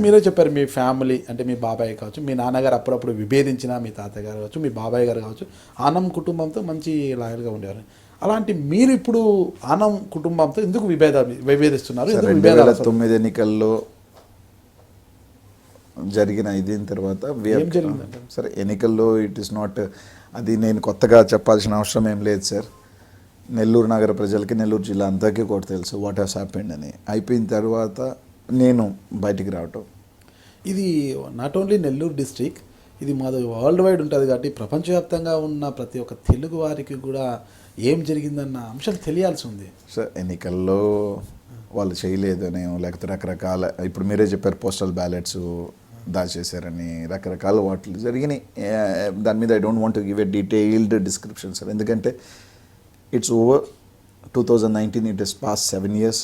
మీరే చెప్పారు మీ ఫ్యామిలీ అంటే మీ బాబాయ్ కావచ్చు, మీ నాన్నగారు అప్పుడప్పుడు విభేదించిన మీ తాతగారు కావచ్చు, మీ బాబాయ్ గారు కావచ్చు, ఆనం కుటుంబంతో మంచి లాయల్గా ఉండేవారు. అలాంటి మీరు ఇప్పుడు ఆనం కుటుంబంతో ఎందుకు విభేదిస్తున్నారు? ఎందుకు విభేదాలు? 2009 ఎన్నికల్లో జరిగిన ఇదిన తర్వాత ఏం జరిగిందంటే సరే ఎన్నికల్లో ఇట్ ఈస్ నాట్, అది నేను కొత్తగా చెప్పాల్సిన అవసరం ఏం లేదు సార్. నెల్లూరు నగర ప్రజలకి, నెల్లూరు జిల్లా అంతకీ కూడా తెలుసు వాట్ హ్యాస్ హ్యాపెండ్ అని. అయిపోయిన తర్వాత నేను బయటికి రావటం, ఇది నాట్ ఓన్లీ నెల్లూరు డిస్ట్రిక్ట్, ఇది మాది వరల్డ్ వైడ్ ఉంటుంది కాబట్టి ప్రపంచవ్యాప్తంగా ఉన్న ప్రతి ఒక్క తెలుగు వారికి కూడా ఏం జరిగిందన్న అంశం తెలియాల్సి ఉంది సార్. ఎన్నికల్లో వాళ్ళు చేయలేదని, లేకపోతే రకరకాల, ఇప్పుడు మీరే చెప్పారు పోస్టల్ బ్యాలెట్స్ దాచేశారని, రకరకాల వాటిలు జరిగినాయి. దాని మీద I don't want to give a detailed description sir, ఎందుకంటే it's over. 2019 it is past 7 years.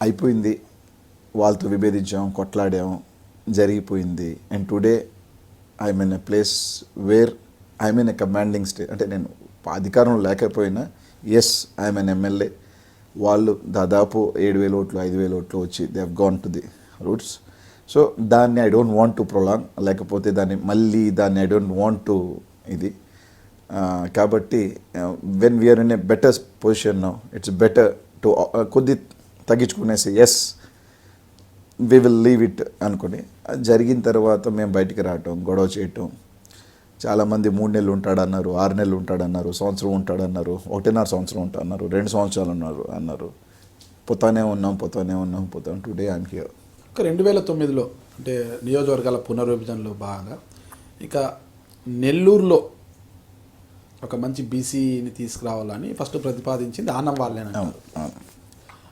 అయిపోయింది, వాళ్ళతో విభేదించాం, కొట్లాడాం, జరిగిపోయింది. And today I'm in a place where I'm in a commanding stage. అంటే నేను అధికారంలో లేకపోయినా ఎస్ ఐఎమ్ ఎన్ ఎమ్మెల్యే. వాళ్ళు దాదాపు 7,000 ఓట్లు 5,000 ఓట్లు వచ్చి they have gone to the roots. So దాన్ని I don't want to prolong, లేకపోతే దాన్ని ఐ డోంట్ వాంట్ టు ఇది. కాబట్టి when we're in a better position now, it's better to కొద్ది తగ్గించుకునేసి as we will leave it అనుకుని, జరిగిన తర్వాత మేము బయటికి రావటం, గొడవ చేయటం. చాలామంది 3 నెలలు ఉంటాడన్నారు, 6 నెలలు ఉంటాడన్నారు, సంవత్సరం ఉంటాడన్నారు, 1.5 సంవత్సరం ఉంటాడన్నారు, 2 సంవత్సరాలు అన్నారు. పోతానే ఉన్నాం. Today I'm here. 2009లో అంటే నియోజకవర్గాల పునర్విభజనలో భాగంగా ఇక నెల్లూరులో ఒక మంచి బీసీని తీసుకురావాలని ఫస్ట్ ప్రతిపాదించింది ఆనం వాళ్ళేనంటారు.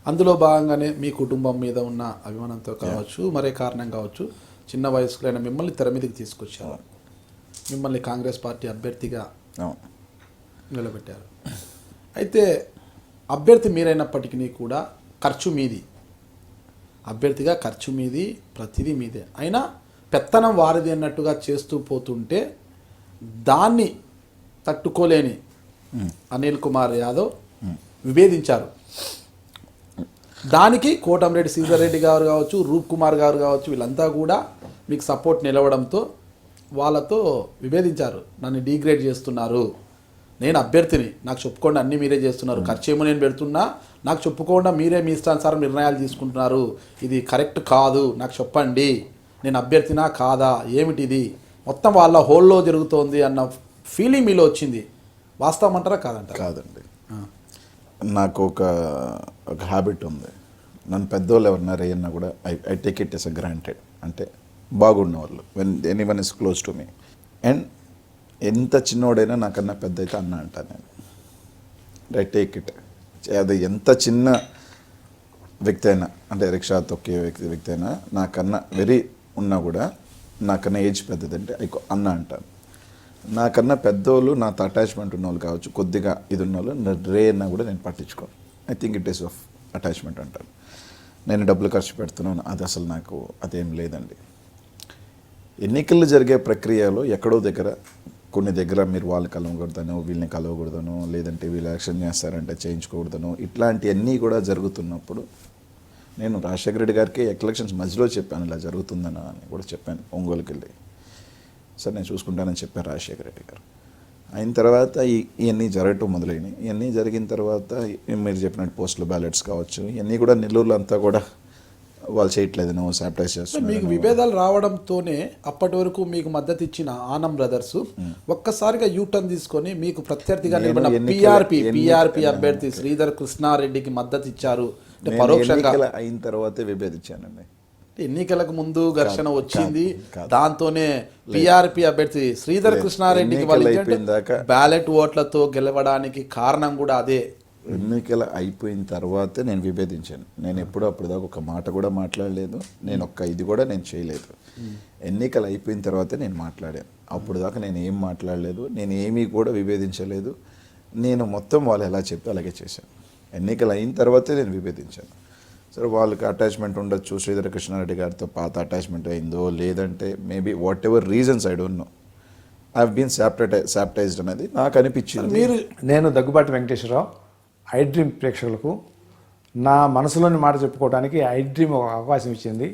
అందులో భాగంగానే మీ కుటుంబం మీద ఉన్న అభిమానంతో కావచ్చు, మరే కారణం కావచ్చు, చిన్న వయసులైన మిమ్మల్ని తెర మీదకి తీసుకొచ్చారు. మిమ్మల్ని కాంగ్రెస్ పార్టీ అభ్యర్థిగా నిలబెట్టారు. అయితే అభ్యర్థి మీరైనప్పటికీ కూడా ఖర్చు మీది, అభ్యర్థిగా ఖర్చు మీది, ప్రతిదీ మీదే. అయినా పెత్తనం వారిది అన్నట్టుగా చేస్తూ పోతుంటే దాన్ని తట్టుకోలేని అనిల్ కుమార్ యాదవ్ విభేదించారు. దానికి కోటంరెడ్డి శ్రీధర్ రెడ్డి గారు కావచ్చు, రూప్ కుమార్ గారు కావచ్చు, వీళ్ళంతా కూడా మీకు సపోర్ట్ నిలవడంతో వాళ్ళతో విభేదించారు. నన్ను డీగ్రేడ్ చేస్తున్నారు, నేను అభ్యర్థిని, నాకు చెప్పుకోండి, అన్నీ మీరే చేస్తున్నారు, ఖర్చు ఏమో నేను పెడుతున్నా, నాకు చెప్పుకోకుండా మీరే మీ ఇష్టానుసారం నిర్ణయాలు తీసుకుంటున్నారు, ఇది కరెక్ట్ కాదు, నాకు చెప్పండి, నేను అభ్యర్థినా కాదా, ఏమిటిది, మొత్తం వాళ్ళ హోల్లో జరుగుతోంది అన్న ఫీలింగ్ మీలో వచ్చింది. వాస్తవం అంటారా కాదంటారా? కాదండి, నాకు ఒక హ్యాబిట్ ఉంది. నన్ను పెద్దోళ్ళు ఎవరన్నా అన్నా కూడా I take it yes a granted. అంటే బాగున్న వాళ్ళు, when anyone is close to me. And ఎంత చిన్నోడైనా నాకన్నా పెద్ద అయితే అన్న అంటాను నేను. I take it. అది ఎంత చిన్న వ్యక్తి అయినా, అంటే రిక్షా తొక్కే వ్యక్తి అయినా, నాకన్నా వెరీ ఉన్నా కూడా, నాకన్నా ఏజ్ పెద్దదంటే అన్న అంటాను. నాకన్నా పెద్దోళ్ళు, నాతో అటాచ్మెంట్ ఉన్న వాళ్ళు కావచ్చు, కొద్దిగా ఇది ఉన్న వాళ్ళు రే అన్నా కూడా నేను పట్టించుకోను. I think it is of attachment అంటాను. నేను డబ్బులు ఖర్చు పెడుతున్నాను, అది అసలు నాకు అదేం లేదండి. ఎన్నికలు జరిగే ప్రక్రియలో ఎక్కడో దగ్గర, కొన్ని దగ్గర మీరు వాళ్ళు కలవకూడదనో, వీళ్ళని కలవకూడదనో, లేదంటే వీళ్ళు ఎలక్షన్ చేస్తారంటే చేయించుకోకూడదనో, ఇట్లాంటివన్నీ కూడా జరుగుతున్నప్పుడు నేను రాజశేఖర రెడ్డి గారికి ఎలక్షన్స్ మధ్యలో చెప్పాను, ఇలా జరుగుతుందని అని కూడా చెప్పాను. ఒంగోలుకి వెళ్ళి సార్ నేను చూసుకుంటానని చెప్పారు రాజశేఖర రెడ్డి గారు. అయిన తర్వాత ఇవన్నీ జరగటం మొదలైనవి. ఇవన్నీ జరిగిన తర్వాత మీరు చెప్పినట్టు పోస్టల్ బ్యాలెట్స్ కావచ్చు, ఇవన్నీ కూడా నెల్లూరులో అంతా కూడా వాళ్ళు చేయట్లేదనో, శానిటైజ్ చేస్తున్నారు. మీకు విభేదాలు రావడంతోనే అప్పటి వరకు మీకు మద్దతు ఇచ్చిన ఆనం బ్రదర్స్ ఒక్కసారిగా యూటర్న్ తీసుకొని మీకు ప్రత్యర్థిగా నిలబడిన పిఆర్పి అభ్యర్థి శ్రీధర్ కృష్ణారెడ్డికి మద్దతు ఇచ్చారు. అంటే పరోక్షంగా అయిన తర్వాతే విభేదించానండి. ఎన్నికలకు ముందు ఘర్షణ వచ్చింది, దాంతోనే పిఆర్పి అభ్యర్థి శ్రీధర్ కృష్ణారెడ్డికి బ్యాలెట్ ఓట్లతో గెలవడానికి కారణం కూడా అదే. ఎన్నికలు అయిపోయిన తర్వాతే నేను విభేదించాను. నేను ఎప్పుడూ అప్పుడు దాకా ఒక మాట కూడా మాట్లాడలేదు, నేను ఇది కూడా నేను చేయలేదు. ఎన్నికలు అయిపోయిన తర్వాతే నేను మాట్లాడాను. అప్పుడు దాకా నేను ఏం మాట్లాడలేదు, నేను ఏమీ కూడా విభేదించలేదు. నేను మొత్తం వాళ్ళు ఎలా చెప్తే అలాగే చేశాను. ఎన్నికలు అయిన తర్వాతే నేను విభేదించాను. సరే వాళ్ళకి అటాచ్మెంట్ ఉండొచ్చు, శ్రీధర్ కృష్ణారెడ్డి గారితో పాత అటాచ్మెంట్ అయిందో, లేదంటే maybe whatever reasons I don't know, I have been సాప్టైజ్డ్ అనేది నాకు అనిపించింది. నేను దగ్గుబాటి వెంకటేశ్వరరావు, ఐ డ్రీమ్ ప్రేక్షకులకు నా మనసులోని మాట చెప్పుకోవడానికి ఐ డ్రీమ్ ఒక అవకాశం ఇచ్చింది.